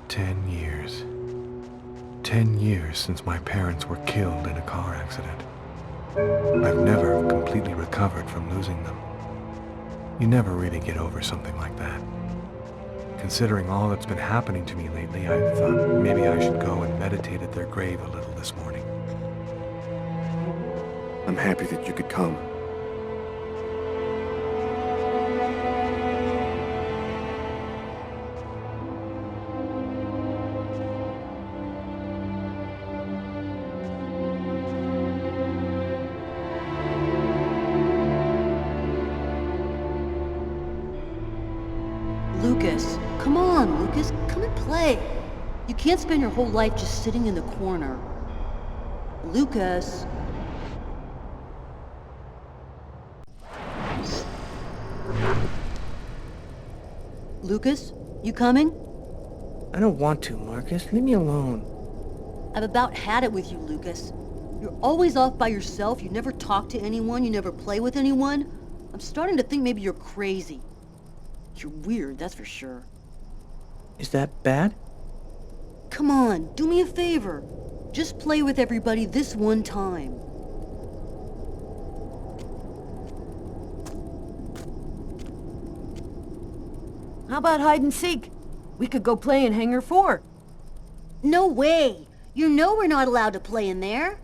10 years. 10 years since my parents were killed in a car accident. I've never completely recovered from losing them. You never really get over something like that. Considering all that's been happening to me lately, I thought maybe I should go and meditate at their grave a little this morning. I'm happy that you could come. Lucas, come on, Lucas, come and play. You can't spend your whole life just sitting in the corner. Lucas. Lucas, you coming? I don't want to, Marcus. Leave me alone. I've about had it with you, Lucas. You're always off by yourself, you never talk to anyone, you never play with anyone. I'm starting to think maybe you're crazy. You're weird, that's for sure. Is that bad? Come on, do me a favor. Just play with everybody this one time. How about hide and seek? We could go play in Hangar 4. No way! You know we're not allowed to play in there.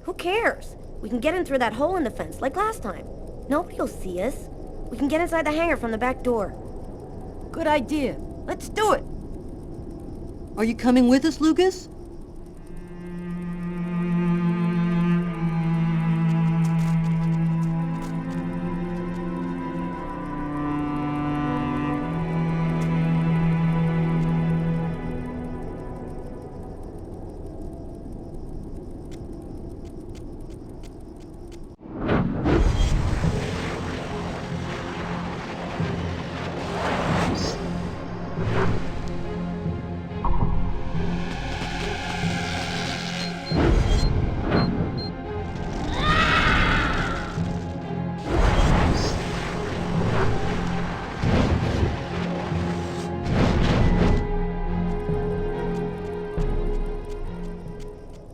Who cares? We can get in through that hole in the fence, like last time. Nobody'll see us. We can get inside the hangar from the back door. Good idea. Let's do it. Are you coming with us, Lucas?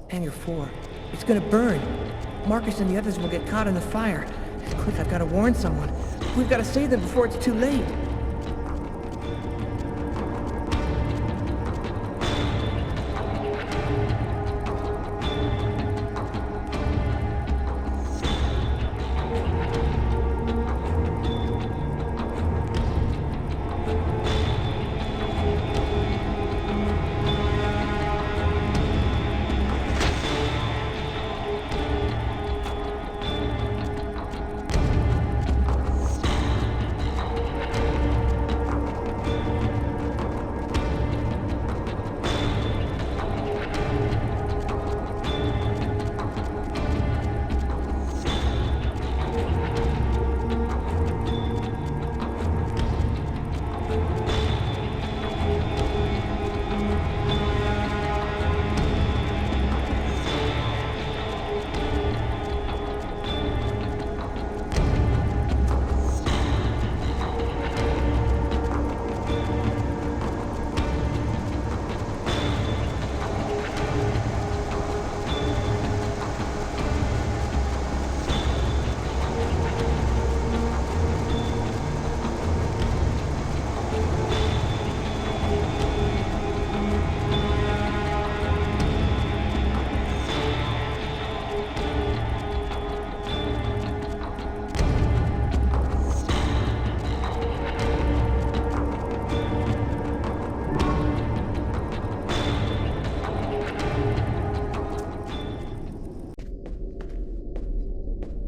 Hangar 4. It's gonna burn. Marcus and the others will get caught in the fire. Quick, I've got to warn someone. We've got to save them before it's too late.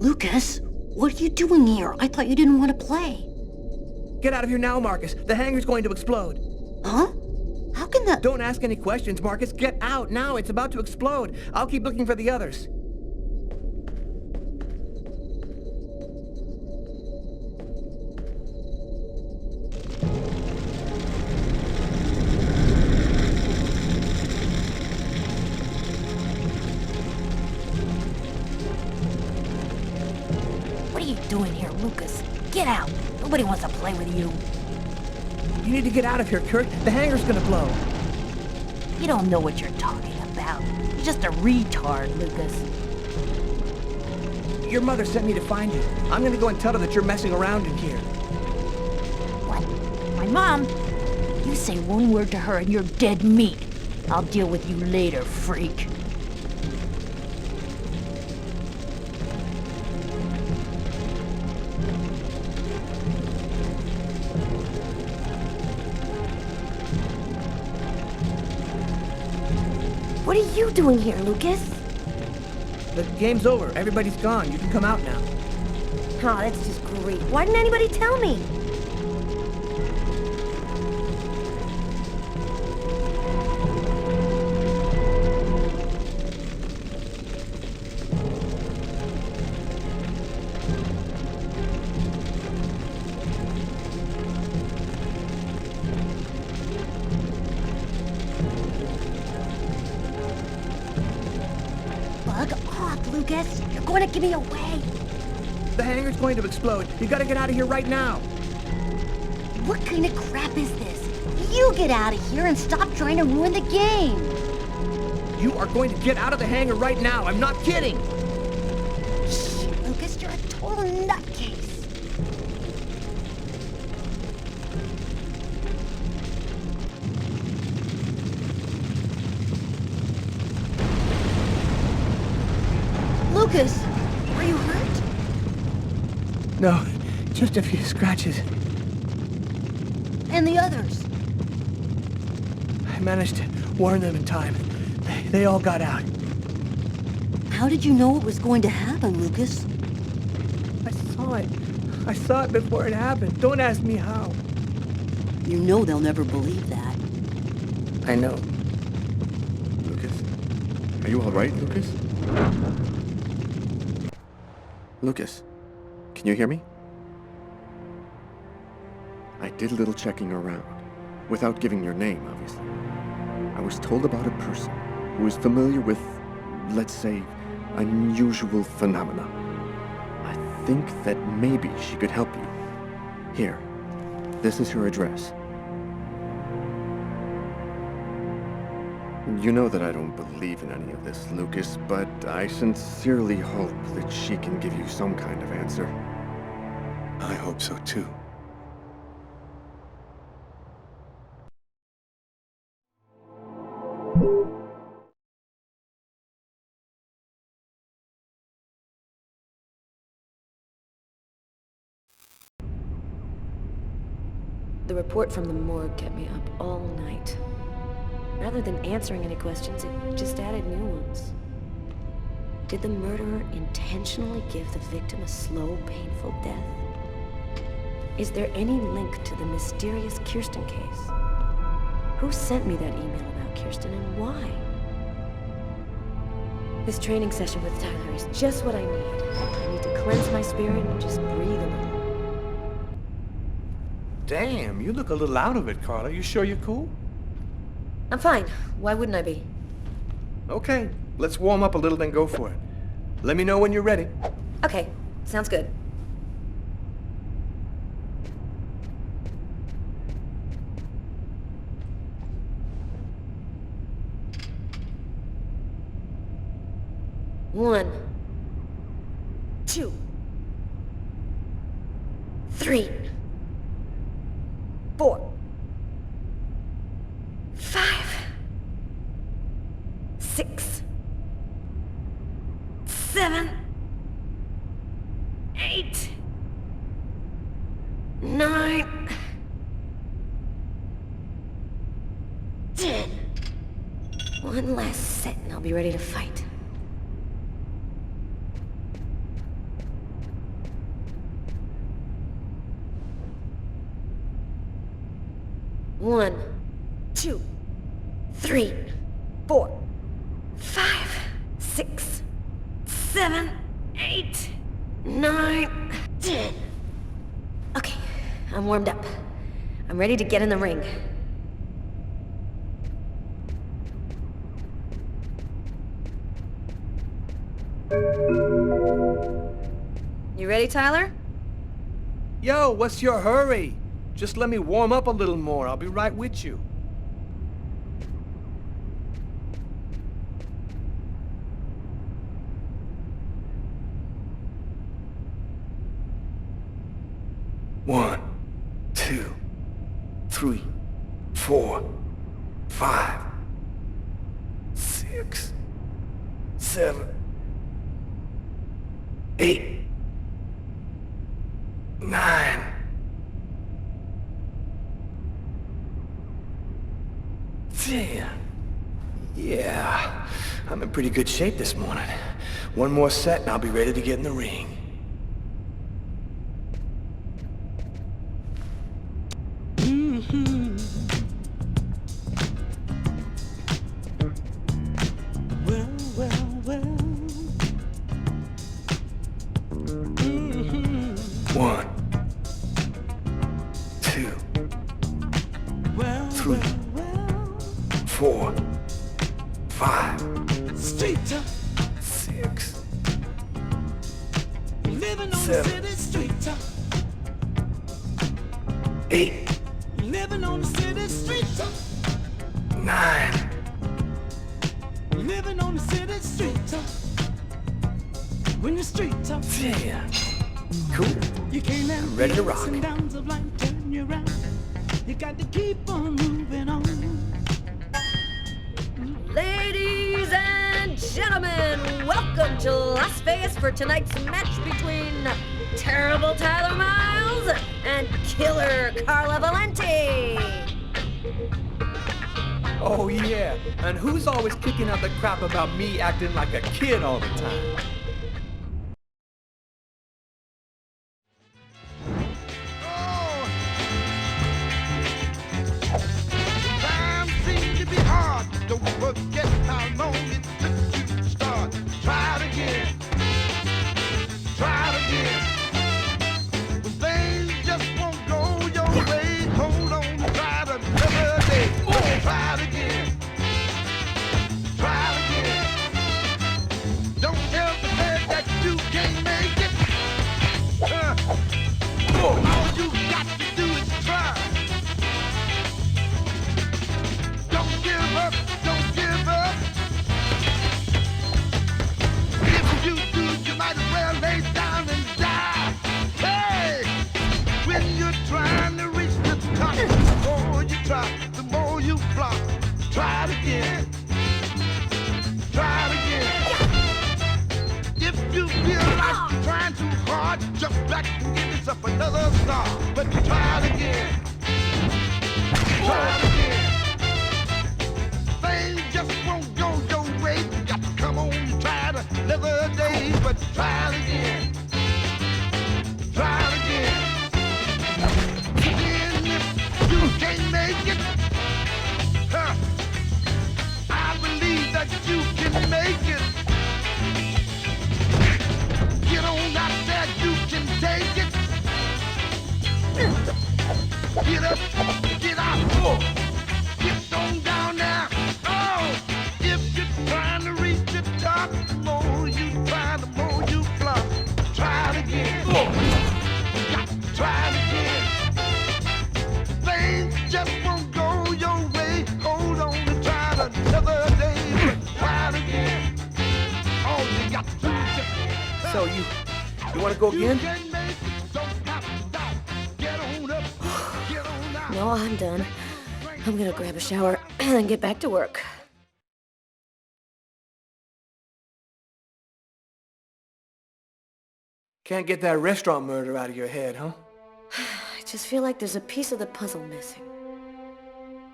Lucas, what are you doing here? I thought you didn't want to play. Get out of here now, Marcus. The hangar's going to explode. Huh? How can that... Don't ask any questions, Marcus. Get out now. It's about to explode. I'll keep looking for the others. What are you doing here, Lucas? Get out. Nobody wants to play with you. You need to get out of here, Kurt. The hangar's gonna blow. You don't know what you're talking about. You're just a retard, Lucas. Your mother sent me to find you. I'm gonna go and tell her that you're messing around in here. What? My mom? You say one word to her and you're dead meat. I'll deal with you later, freak. What are you doing here, Lucas? The game's over. Everybody's gone. You can come out now. Oh, that's just great. Why didn't anybody tell me? Bug off, Lucas. You're going to give me away. The hangar's going to explode. You gotta get out of here right now. What kind of crap is this? You get out of here and stop trying to ruin the game. You are going to get out of the hangar right now. I'm not kidding. Shh, Lucas, you're a total nutcase. Lucas, are you hurt? No, just a few scratches. And the others? I managed to warn them in time. They all got out. How did you know it was going to happen, Lucas? I saw it. I saw it before it happened. Don't ask me how. You know they'll never believe that. I know. Lucas? Are you all right, Lucas? Lucas, can you hear me? I did a little checking around, without giving your name, obviously. I was told about a person who is familiar with, let's say, unusual phenomena. I think that maybe she could help you. Here, this is her address. You know that I don't believe in any of this, Lucas, but I sincerely hope that she can give you some kind of answer. I hope so, too. The report from the morgue kept me up all night. Rather than answering any questions, it just added new ones. Did the murderer intentionally give the victim a slow, painful death? Is there any link to the mysterious Kirsten case? Who sent me that email about Kirsten and why? This training session with Tyler is just what I need. I need to cleanse my spirit and just breathe a little. Damn, you look a little out of it, Carla. You sure you're cool? I'm fine. Why wouldn't I be? Okay, let's warm up a little, then go for it. Let me know when you're ready. Okay, sounds good. One, 2, 3, 4, 5, 6, 7, 8, 9, 10. One last set and I'll be ready to fight. One, 2, 3, 4, 5, 6, 7, 8, 9, 10. Okay, I'm warmed up. I'm ready to get in the ring. You ready, Tyler? Yo, what's your hurry? Just let me warm up a little more. I'll be right with you. One, 2, 3, 4, 5, 6, 7, 8, 9. Damn. Yeah, I'm in pretty good shape this morning. One more set and I'll be ready to get in the ring. One, 2, 3, 4, 5, 6, Living on 7, the city street. 8, Living on the city street. 9. Living on the city street. When the street Damn. Cool. you can't let Ready to the ups rock. and downs of life turn you around. You got to keep on moving on. Ladies and gentlemen, welcome to Las Vegas for tonight's match between Terrible Tyler Miles and Killer Carla Valenti. Oh yeah, and who's always kicking out the crap about me acting like a kid all the time? Times seem to be hard. Don't forget how long it took you to start. Try it again. Try it again. When things just won't go your way, hold on, try it another day. Try it again. Try it again. Don't ever say that you can't make it. All you got to do is try. Don't give up, don't give up. If you do, you might as well lay down and die. Hey, when you're trying to reach the top, the more you try, the more you flop. Try it again. Try it again. If you feel like you're trying too hard, jump back and give yourself another start. But try it again. Try it again. Things just won't go your way. You got to come on and try it another day. But try it again. Try it again. Again, if you can't make it, I believe that you can make it. Get on out there, you can take it. Get up, get out, get on down now. Oh, if you're trying to reach the top, the more you try, the more you flop. Try it again. Got to try it again. Things just won't go your way. Hold on to try it another day. But try it again. All you got to do is just So you want to go you again? can make it, don't have to stop. Get on up, get on out. No, I'm done. I'm gonna grab a shower and get back to work. Can't get that restaurant murder out of your head, huh? I just feel like there's a piece of the puzzle missing.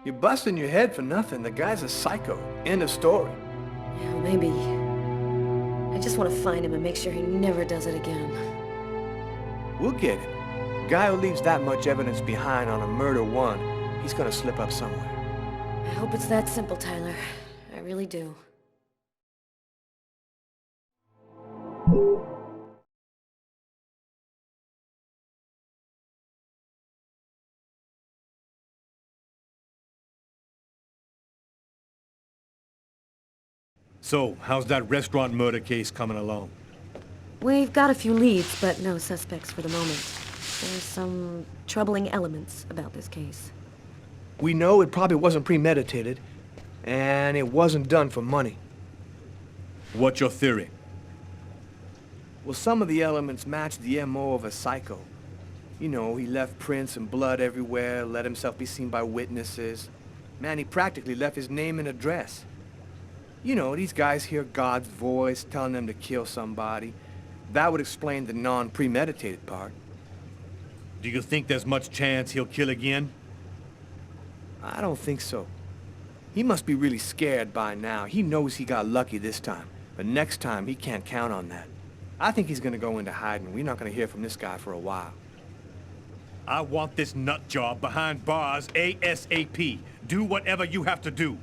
You're busting your head for nothing. The guy's a psycho. End of story. Yeah, maybe. I just want to find him and make sure he never does it again. We'll get it. Guy who leaves that much evidence behind on a murder one, he's gonna slip up somewhere. I hope it's that simple, Tyler. I really do. So, how's that restaurant murder case coming along? We've got a few leads, but no suspects for the moment. There's some troubling elements about this case. We know it probably wasn't premeditated, and it wasn't done for money. What's your theory? Well, some of the elements match the MO of a psycho. You know, he left prints and blood everywhere, let himself be seen by witnesses. Man, he practically left his name and address. You know, these guys hear God's voice telling them to kill somebody. That would explain the non-premeditated part. Do you think there's much chance he'll kill again? I don't think so. He must be really scared by now. He knows he got lucky this time, but next time he can't count on that. I think he's gonna go into hiding. We're not gonna hear from this guy for a while. I want this nut job behind bars ASAP. Do whatever you have to do.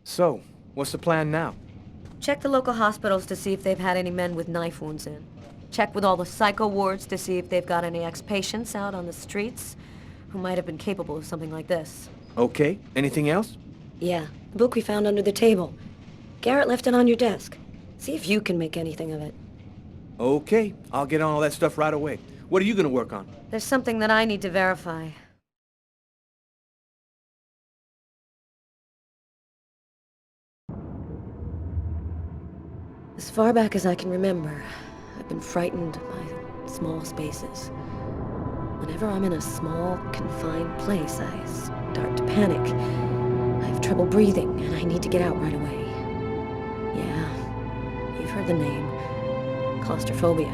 So, what's the plan now? Check the local hospitals to see if they've had any men with knife wounds in. Check with all the psycho wards to see if they've got any ex-patients out on the streets who might have been capable of something like this. Okay, anything else? Yeah, the book we found under the table. Garrett left it on your desk. See if you can make anything of it. Okay, I'll get on all that stuff right away. What are you gonna work on? There's something that I need to verify. As far back as I can remember, I've been frightened by small spaces. Whenever I'm in a small, confined place, I start to panic. I have trouble breathing, and I need to get out right away. Yeah, you've heard the name. Claustrophobia.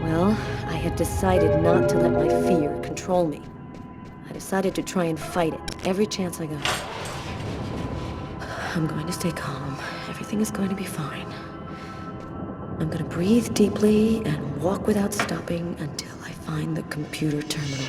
Well, I had decided not to let my fear control me. I decided to try and fight it every chance I got. I'm going to stay calm. Everything is going to be fine. I'm going to breathe deeply and walk without stopping until I find the computer terminal.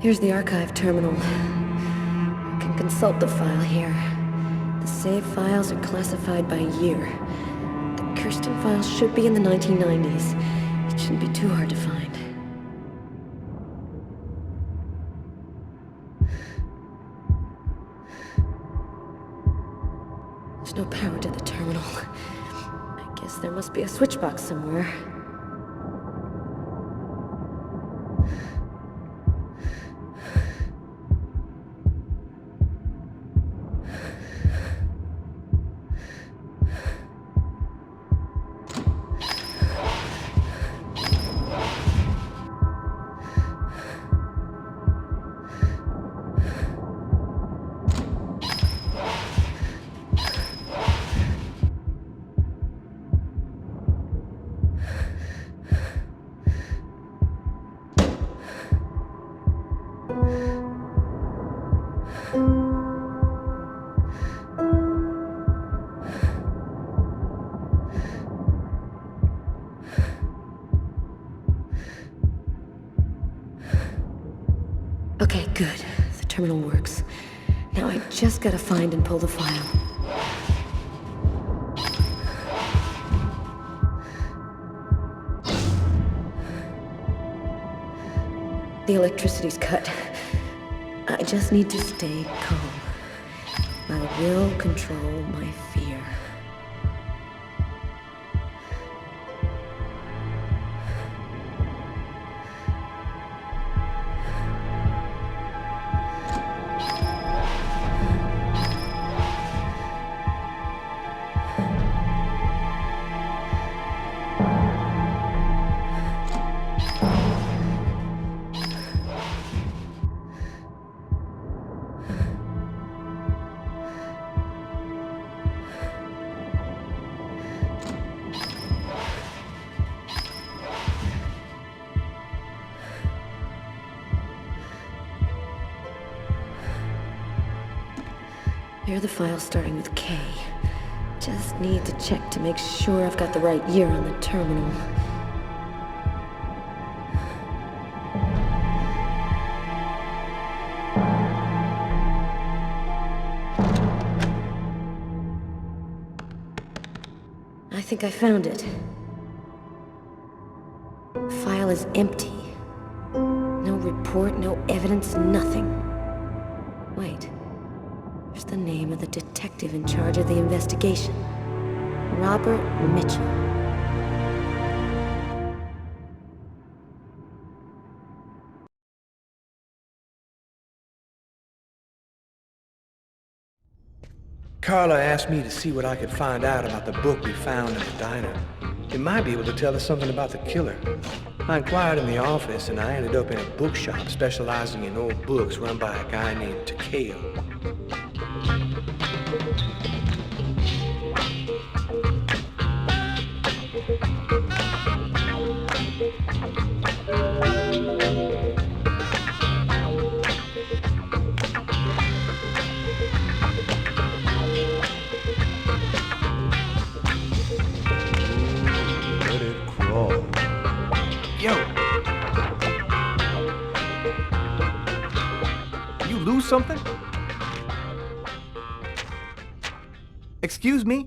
Here's the archive terminal. You can consult the file here. The save files are classified by year. The Kirsten file should be in the 1990s. It shouldn't be too hard to find. There's no power to the terminal. I guess there must be a switch box somewhere. Okay, good. The terminal works. Now I just gotta find and pull the file. The electricity's cut. I just need to stay calm. I will control my fear. Here are the files starting with K. Just need to check to make sure I've got the right year on the terminal. I think I found it. The file is empty. No report, no evidence, nothing. Wait. There's the name of the detective in charge of the investigation. Robert Mitchell. Carla asked me to see what I could find out about the book we found in the diner. It might be able to tell us something about the killer. I inquired in the office, and I ended up in a bookshop specializing in old books run by a guy named Takeo. Let it crawl. Yo! You lose something? Excuse me?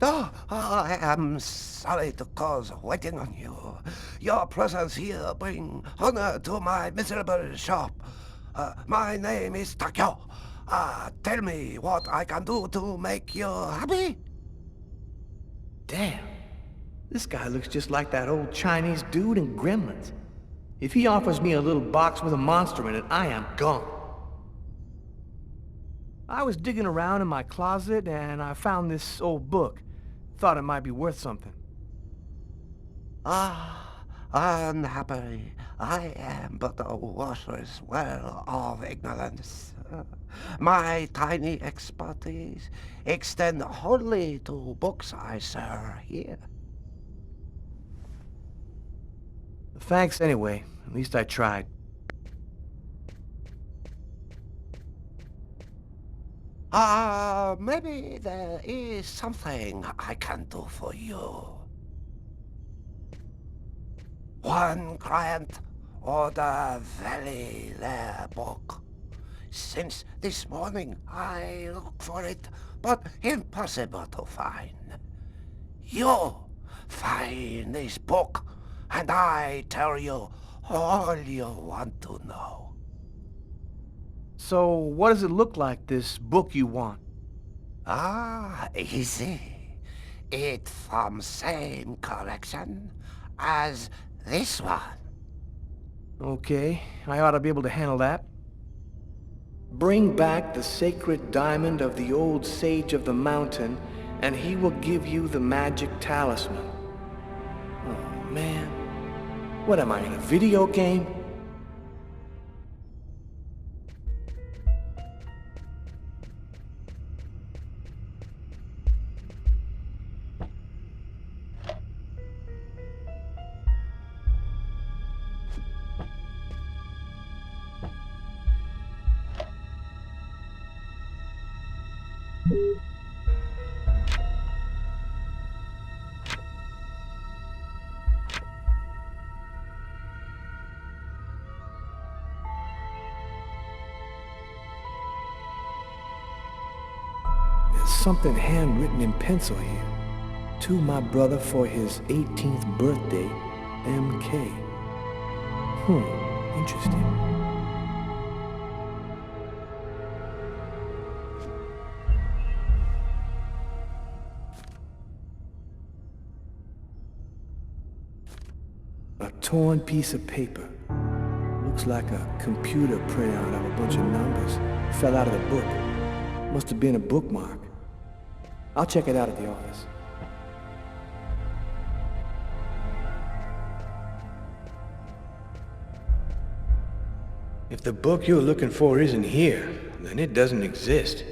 Oh, I am sorry to cause waiting on you. Your presence here brings honor to my miserable shop. My name is Takeo. Tell me what I can do to make you happy? Damn. This guy looks just like that old Chinese dude in Gremlins. If he offers me a little box with a monster in it, I am gone. I was digging around in my closet and I found this old book. Thought it might be worth something. Unhappily, I am but a worthless well of ignorance. My tiny expertise extend wholly to books I sell here. Thanks anyway. At least I tried. Maybe there is something I can do for you. One client ordered a very rare book. Since this morning I look for it, but impossible to find. You find this book, and I tell you all you want to know. So, what does it look like, this book you want? Easy. It from same collection as this one. Okay, I ought to be able to handle that. Bring back the sacred diamond of the old sage of the mountain, and he will give you the magic talisman. Oh, man. What am I, in a video game? There's something handwritten in pencil here. To my brother for his 18th birthday, MK. Interesting. A torn piece of paper. Looks like a computer printout of a bunch of numbers. Fell out of the book. Must have been a bookmark. I'll check it out at the office. If the book you're looking for isn't here, then it doesn't exist.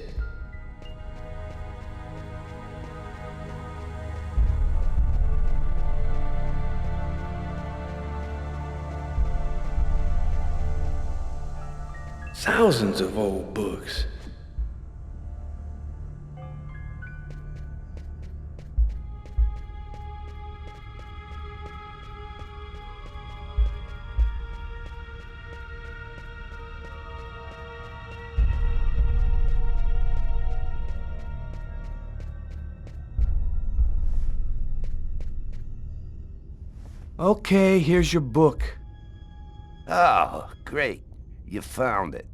Thousands of old books. Okay, here's your book. Oh, great. You found it.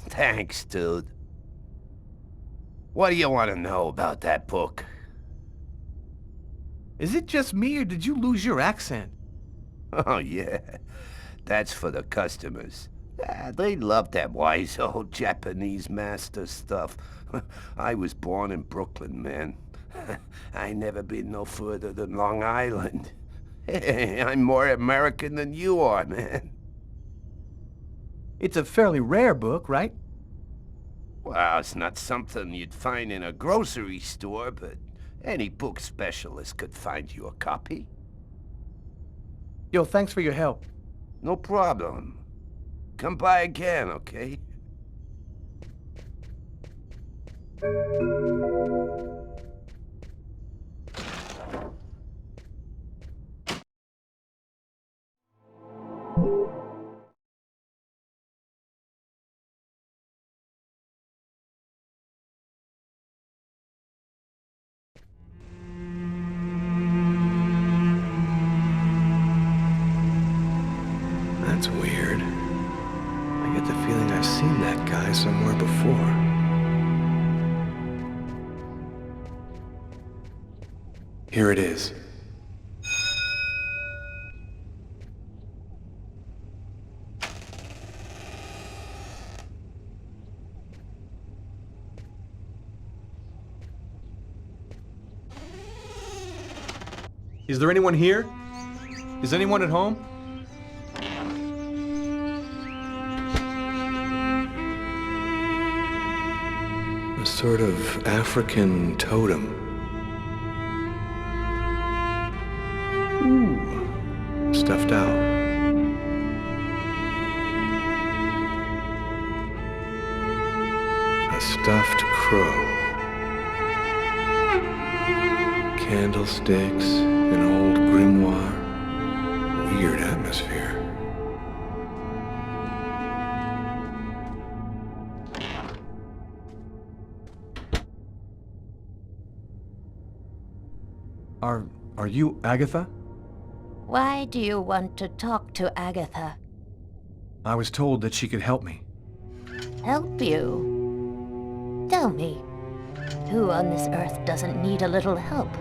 Thanks, dude. What do you want to know about that book? Is it just me, or did you lose your accent? Oh, yeah. That's for the customers. They love that wise old Japanese master stuff. I was born in Brooklyn, man. I never been no further than Long Island. I'm more American than you are, man. It's a fairly rare book, right? Well, it's not something you'd find in a grocery store, but any book specialist could find you a copy. Yo, thanks for your help. No problem. Come by again, okay? That's weird. I get the feeling I've seen that guy somewhere before. Here it is. Is there anyone here? Is anyone at home? A sort of African totem. Ooh, stuffed out. A stuffed crow. Candlesticks, an old grimoire. Weird atmosphere. Are you Agatha? Why do you want to talk to Agatha? I was told that she could help me. Help you? Tell me, who on this earth doesn't need a little help?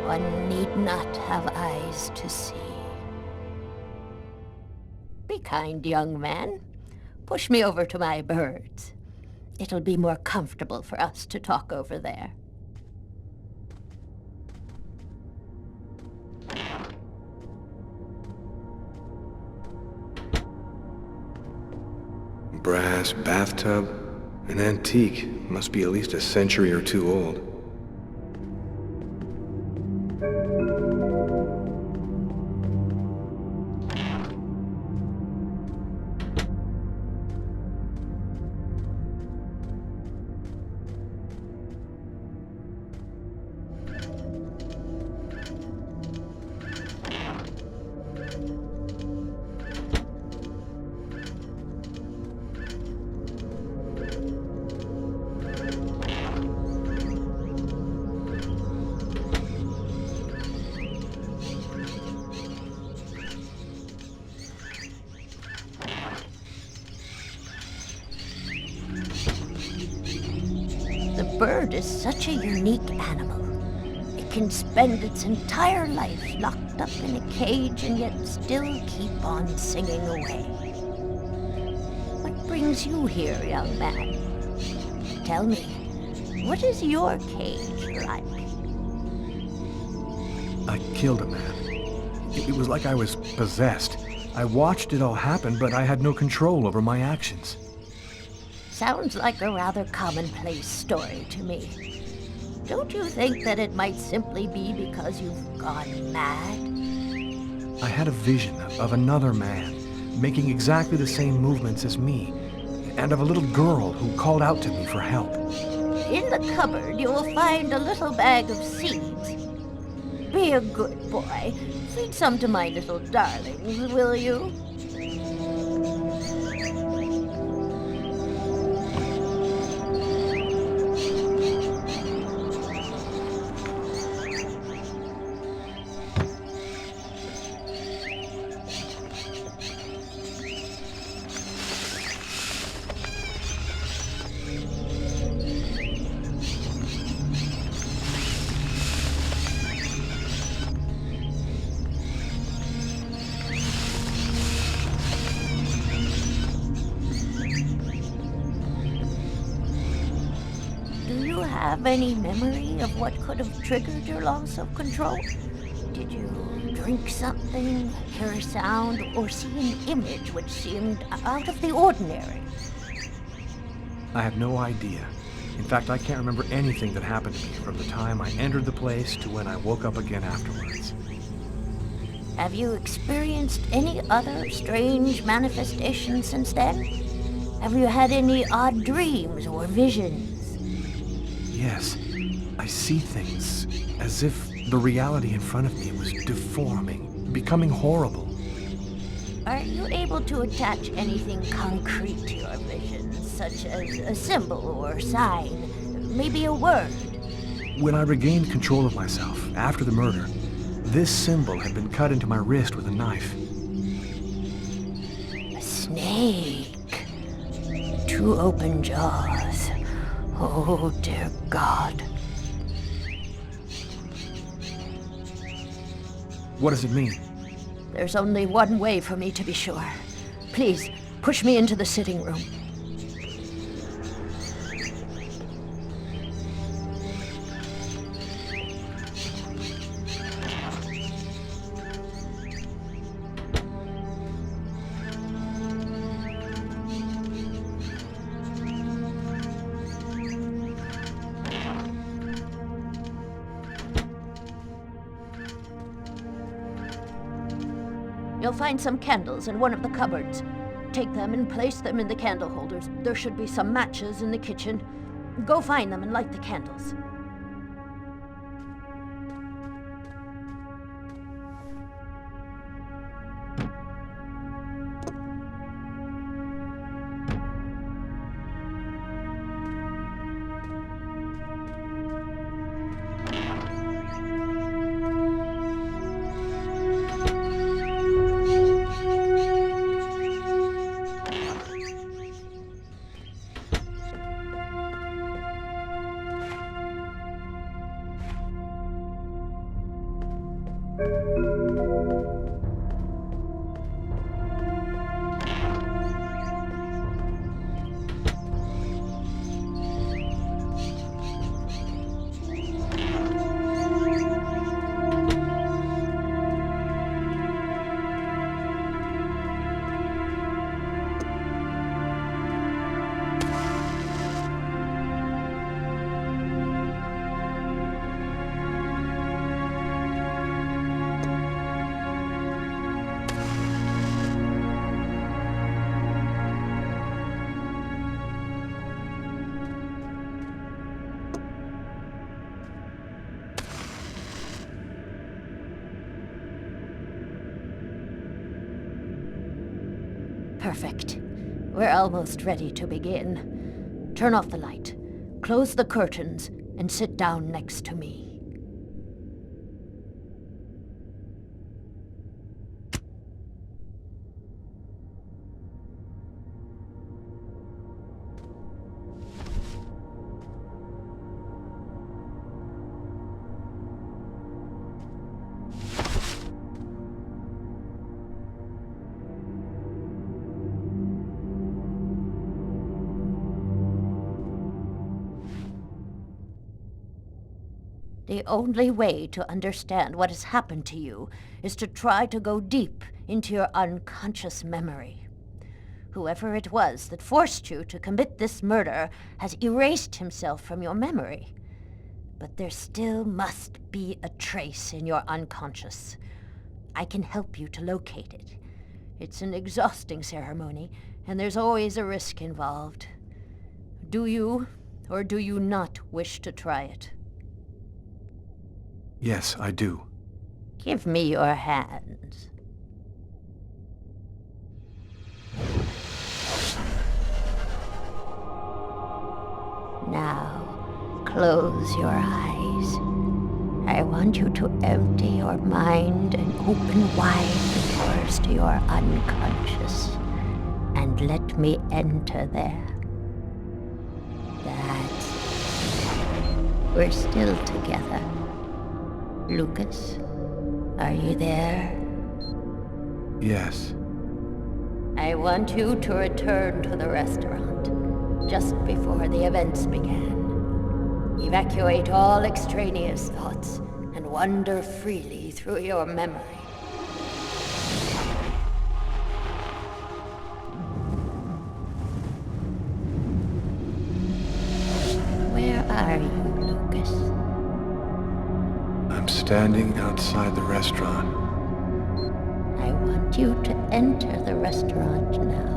One need not have eyes to see. Be kind, young man. Push me over to my birds. It'll be more comfortable for us to talk over there. Brass bathtub, an antique, must be at least a century or two old. The bird is such a unique animal. It can spend its entire life locked up in a cage and yet still keep on singing away. What brings you here, young man? Tell me, what is your cage like? I killed a man. It was like I was possessed. I watched it all happen, but I had no control over my actions. Sounds like a rather commonplace story to me. Don't you think that it might simply be because you've gone mad? I had a vision of another man making exactly the same movements as me, and of a little girl who called out to me for help. In the cupboard, you will find a little bag of seeds. Be a good boy. Feed some to my little darlings, will you? have any memory of what could have triggered your loss of control? Did you drink something, hear a sound, or see an image which seemed out of the ordinary? I have no idea. In fact, I can't remember anything that happened to me from the time I entered the place to when I woke up again afterwards. Have you experienced any other strange manifestations since then? Have you had any odd dreams or visions? Yes, I see things as if the reality in front of me was deforming, becoming horrible. Are you able to attach anything concrete to your visions, such as a symbol or sign, maybe a word? When I regained control of myself after the murder, this symbol had been cut into my wrist with a knife. A snake. 2 open jaws. Oh, dear God. What does it mean? There's only one way for me to be sure. Please, push me into the sitting room. You'll find some candles in one of the cupboards. Take them and place them in the candle holders. There should be some matches in the kitchen. Go find them and light the candles. Perfect. We're almost ready to begin. Turn off the light, close the curtains, and sit down next to me. The only way to understand what has happened to you is to try to go deep into your unconscious memory. Whoever it was that forced you to commit this murder has erased himself from your memory. But there still must be a trace in your unconscious. I can help you to locate it. It's an exhausting ceremony, and there's always a risk involved. Do you, or do you not wish to try it? Yes, I do. Give me your hands. Now, close your eyes. I want you to empty your mind and open wide the doors to your unconscious. And let me enter there. That's it. We're still together. Lucas, are you there? Yes. I want you to return to the restaurant just before the events began. Evacuate all extraneous thoughts and wander freely through your memory. Where are you, Lucas? I'm standing outside the restaurant. I want you to enter the restaurant now.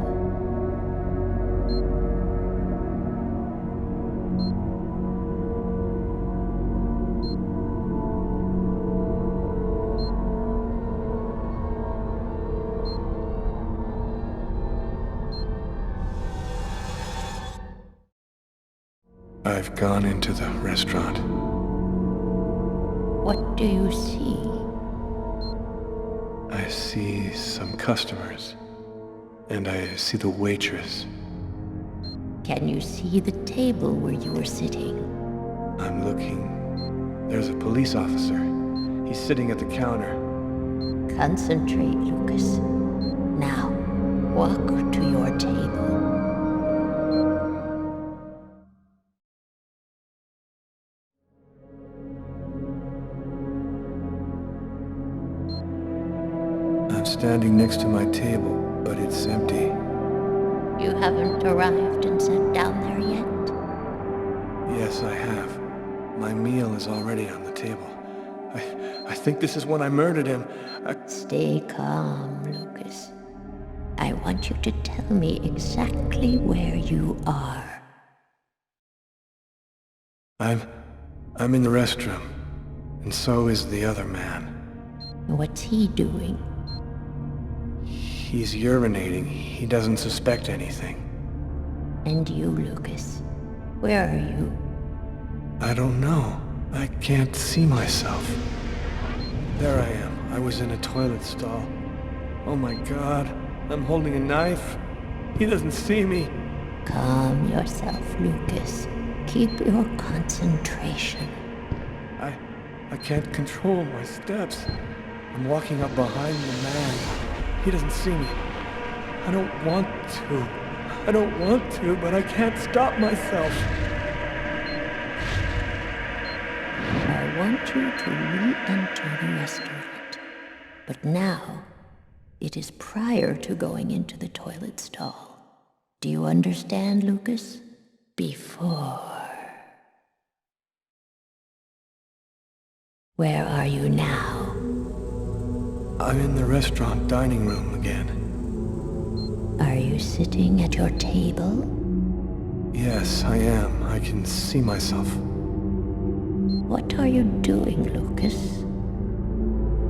I've gone into the restaurant. What do you see? I see some customers, and I see the waitress. Can you see the table where you were sitting? I'm looking. There's a police officer. He's sitting at the counter. Concentrate, Lucas. Now, walk to your table. I'm standing next to my table, but it's empty. You haven't arrived and sat down there yet? Yes, I have. My meal is already on the table. I think this is when I murdered him. Stay calm, Lucas. I want you to tell me exactly where you are. I'm in the restroom, and so is the other man. What's he doing? He's urinating. He doesn't suspect anything. And you, Lucas? Where are you? I don't know. I can't see myself. There I am. I was in a toilet stall. Oh my God. I'm holding a knife. He doesn't see me. Calm yourself, Lucas. Keep your concentration. I can't control my steps. I'm walking up behind the man. He doesn't see me. I don't want to, but I can't stop myself. I want you to re-enter the restaurant. But now, it is prior to going into the toilet stall. Do you understand, Lucas? Before. Where are you now? I'm in the restaurant dining room again. Are you sitting at your table? Yes, I am. I can see myself. What are you doing, Lucas?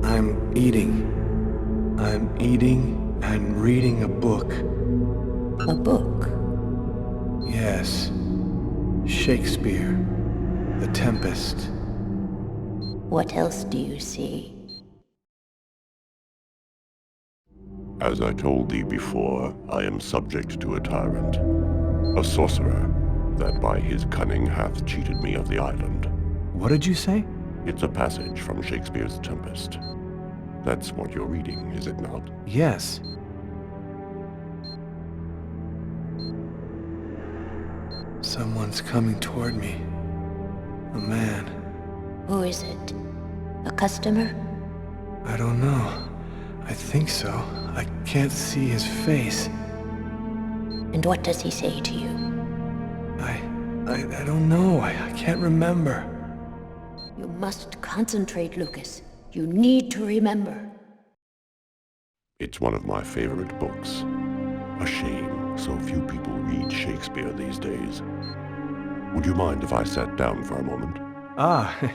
I'm eating. I'm eating and reading a book. A book? Yes. Shakespeare. The Tempest. What else do you see? As I told thee before, I am subject to a tyrant, a sorcerer, that by his cunning hath cheated me of the island. What did you say? It's a passage from Shakespeare's Tempest. That's what you're reading, is it not? Yes. Someone's coming toward me. A man. Who is it? A customer? I don't know. I think so. I can't see his face. And what does he say to you? I don't know. I can't remember. You must concentrate, Lucas. You need to remember. It's one of my favorite books. A shame so few people read Shakespeare these days. Would you mind if I sat down for a moment?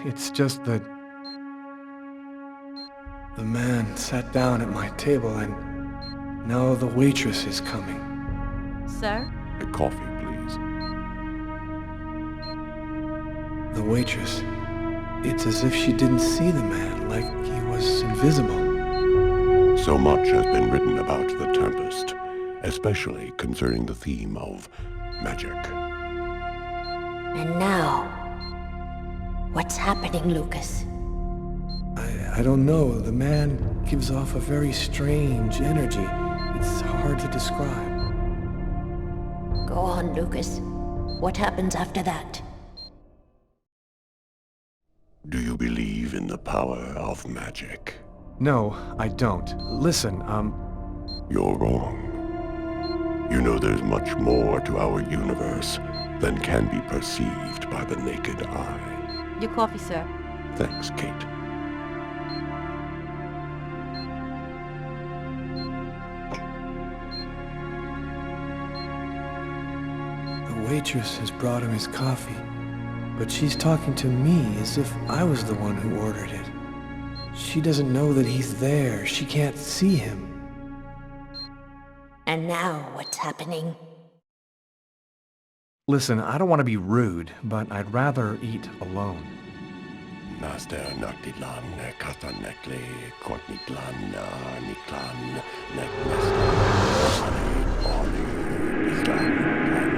It's just that the man sat down at my table and now the waitress is coming. Sir? A coffee, please. The waitress, it's as if she didn't see the man, like he was invisible. So much has been written about the Tempest, especially concerning the theme of magic. And now, what's happening, Lucas? I don't know. The man gives off a very strange energy. It's hard to describe. Go on, Lucas. What happens after that? Do you believe in the power of magic? No, I don't. Listen, You're wrong. You know there's much more to our universe than can be perceived by the naked eye. Your coffee, sir. Thanks, Kate. the waitress has brought him his coffee, but she's talking to me as if I was the one who ordered it. She doesn't know that he's there. She can't see him. And now what's happening? Listen, I don't want to be rude, but I'd rather eat alone. Naster Naktilan, Katanekle, Kotniklan, Niklan, Neknesta, Oli, Islam,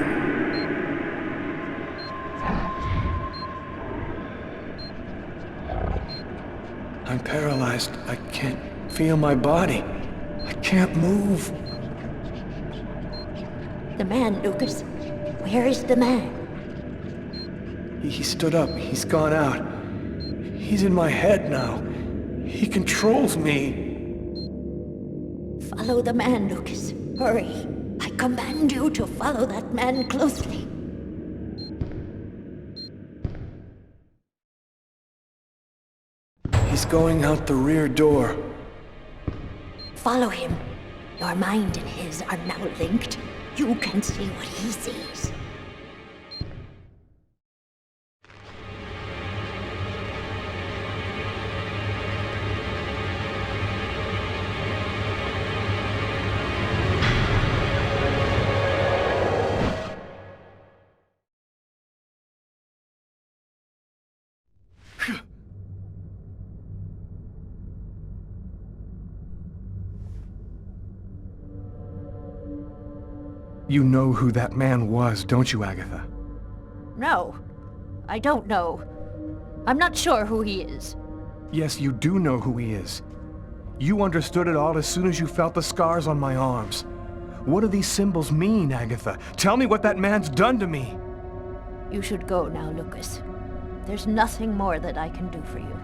I'm paralyzed. I can't feel my body. I can't move. The man, Lucas. Where is the man? He stood up. He's gone out. He's in my head now. He controls me. Follow the man, Lucas. Hurry. I command you to follow that man closely. He's going out the rear door. Follow him. Your mind and his are now linked. You can see what he sees. You know who that man was, don't you, Agatha? No, I don't know. I'm not sure who he is. Yes, you do know who he is. You understood it all as soon as you felt the scars on my arms. What do these symbols mean, Agatha? Tell me what that man's done to me. You should go now, Lucas. There's nothing more that I can do for you.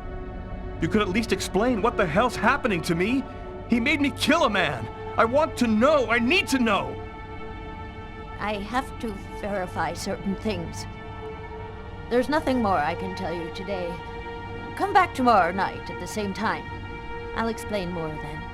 You could at least explain what the hell's happening to me. He made me kill a man. I want to know. I need to know. I have to verify certain things. There's nothing more I can tell you today. Come back tomorrow night at the same time. I'll explain more then.